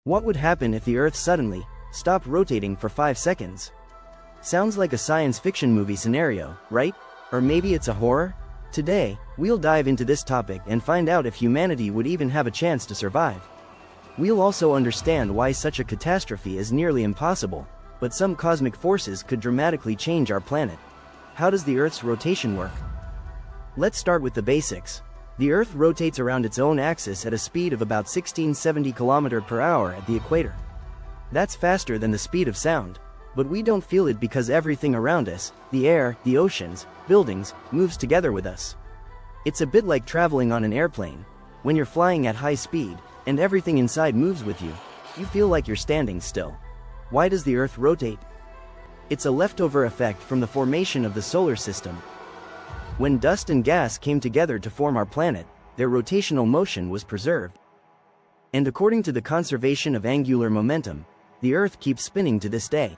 What would happen if the Earth suddenly stopped rotating for 5 seconds? Sounds like a science fiction movie scenario, right? Or maybe it's a horror? Today, we'll dive into this topic and find out if humanity would even have a chance to survive. We'll also understand why such a catastrophe is nearly impossible, but some cosmic forces could dramatically change our planet. How does the Earth's rotation work? Let's start with the basics. The Earth rotates around its own axis at a speed of about 1670 km per hour at the equator. That's faster than the speed of sound, but we don't feel it because everything around us, the air, the oceans, buildings, moves together with us. It's a bit like traveling on an airplane. When you're flying at high speed, and everything inside moves with you, you feel like you're standing still. Why does the Earth rotate? It's a leftover effect from the formation of the solar system. When dust and gas came together to form our planet, their rotational motion was preserved. And according to the conservation of angular momentum, the Earth keeps spinning to this day.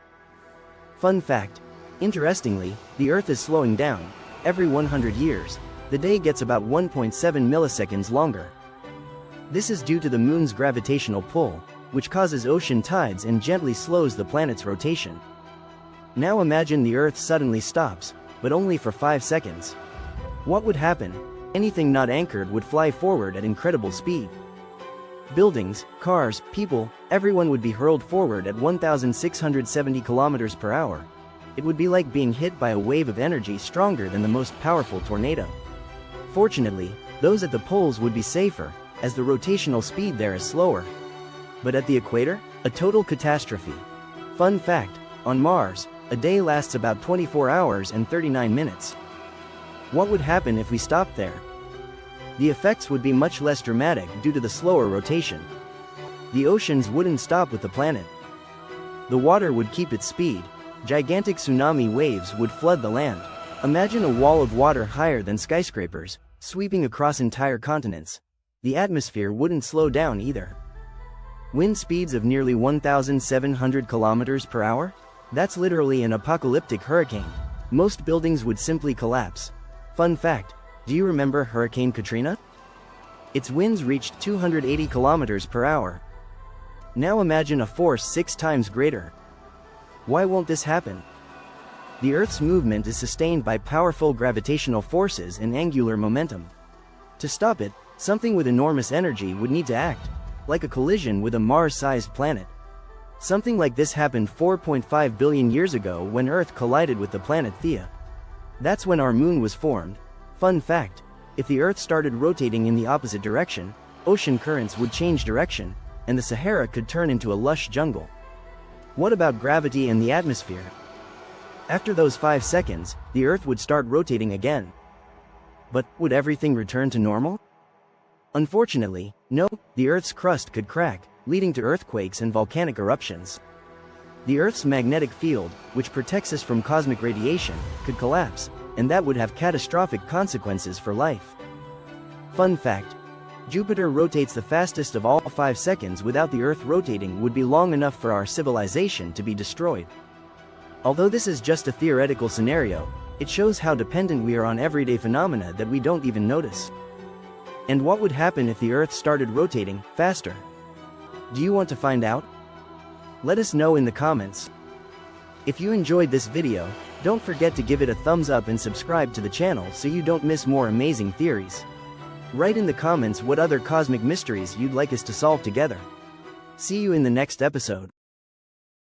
Fun fact: interestingly, the Earth is slowing down. Every 100 years, the day gets about 1.7 milliseconds longer. This is due to the Moon's gravitational pull, which causes ocean tides and gently slows the planet's rotation. Now imagine the Earth suddenly stops, but only for 5 seconds. What would happen? Anything not anchored would fly forward at incredible speed. Buildings, cars, people, everyone would be hurled forward at 1,670 kilometers per hour. It would be like being hit by a wave of energy stronger than the most powerful tornado. Fortunately, those at the poles would be safer, as the rotational speed there is slower. But at the equator, a total catastrophe. Fun fact: on Mars, a day lasts about 24 hours and 39 minutes. What would happen if we stopped there? The effects would be much less dramatic due to the slower rotation. The oceans wouldn't stop with the planet. The water would keep its speed. Gigantic tsunami waves would flood the land. Imagine a wall of water higher than skyscrapers, sweeping across entire continents. The atmosphere wouldn't slow down either. Wind speeds of nearly 1,700 kilometers per hour? That's literally an apocalyptic hurricane. Most buildings would simply collapse. Fun fact: do you remember Hurricane Katrina? Its winds reached 280 kilometers per hour. Now imagine a force 6 times greater. Why won't this happen? The Earth's movement is sustained by powerful gravitational forces and angular momentum. To stop it, something with enormous energy would need to act, like a collision with a Mars-sized planet. Something like this happened 4.5 billion years ago when Earth collided with the planet Theia. That's when our moon was formed. Fun fact: if the Earth started rotating in the opposite direction, ocean currents would change direction, and the Sahara could turn into a lush jungle. What about gravity and the atmosphere? After those 5 seconds, the Earth would start rotating again. But would everything return to normal? Unfortunately, no. The Earth's crust could crack, leading to earthquakes and volcanic eruptions. The Earth's magnetic field, which protects us from cosmic radiation, could collapse, and that would have catastrophic consequences for life. Fun fact: Jupiter rotates the fastest of all. 5 seconds without the Earth rotating would be long enough for our civilization to be destroyed. Although this is just a theoretical scenario, it shows how dependent we are on everyday phenomena that we don't even notice. And what would happen if the Earth started rotating faster? Do you want to find out? Let us know in the comments. If you enjoyed this video, don't forget to give it a thumbs up and subscribe to the channel so you don't miss more amazing theories. Write in the comments what other cosmic mysteries you'd like us to solve together. See you in the next episode.